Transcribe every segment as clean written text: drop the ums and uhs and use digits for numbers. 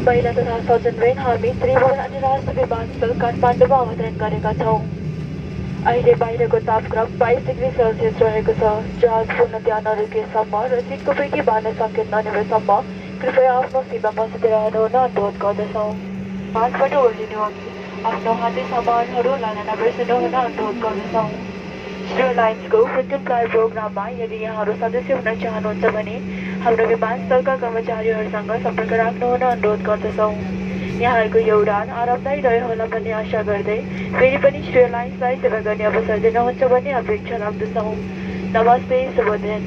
पहिला तथा सौजन रेन हामी त्रिभुवन अन्तर्राष्ट्रिय विमानस्थल काठमाडौँमा अवतरण गरेका छौँ। अहिले बाहिरको तापक्रम 22 डिग्री सेल्सियस रहेको छ। जहाज पूर्ण त्यहाँ नरोकिएसम्म र सिटको पिठी बाँध्ने सङ्केत ननिभेसम्म कृपया आफ्नो सिटमा बसेर रहनुहुन अनुरोध गर्दछौँ। विमानबाट ओर्लिनु अघि आफ्नो हाते सामानहरू लान नबिर्सनुहुन अनुरोध गर्दछौँ। श्री एयरलाइन्सको फ्रिक्वेन्ट फ्लायर प्रोग्राममा यदि यहाँहरू सदस्य हुन चाहनुहुन्छ भने हाम्रो विमानस्थलका कर्मचारीहरूसँग सम्पर्क राख्नुहुन अनुरोध गर्दछौँ। यहाँहरूको यो उडान आरामदायी रह्यो होला भन्ने आशा गर्दै फेरि पनि श्री एयरलाइन्सलाई सेवा गर्ने अवसर दिनुहुन्छ भन्ने अपेक्षा राख्दछौँ। नमस्ते, शुभ दिन।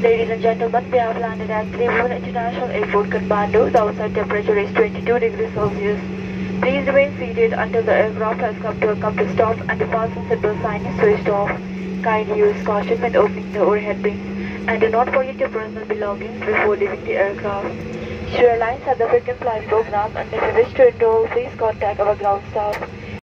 Ladies and gentlemen, we have landed at Tribhuvan International Airport, Kathmandu. The outside temperature is 22 degrees Celsius. Please remain seated until the aircraft has come to a complete stop and the fasten seatbelt sign is switched off. Kindly use caution when opening the overhead bins and do not forget your personal belongings before leaving the aircraft. Shri Airlines has the frequent flight program, and if you wish to enroll, please contact our ground staff.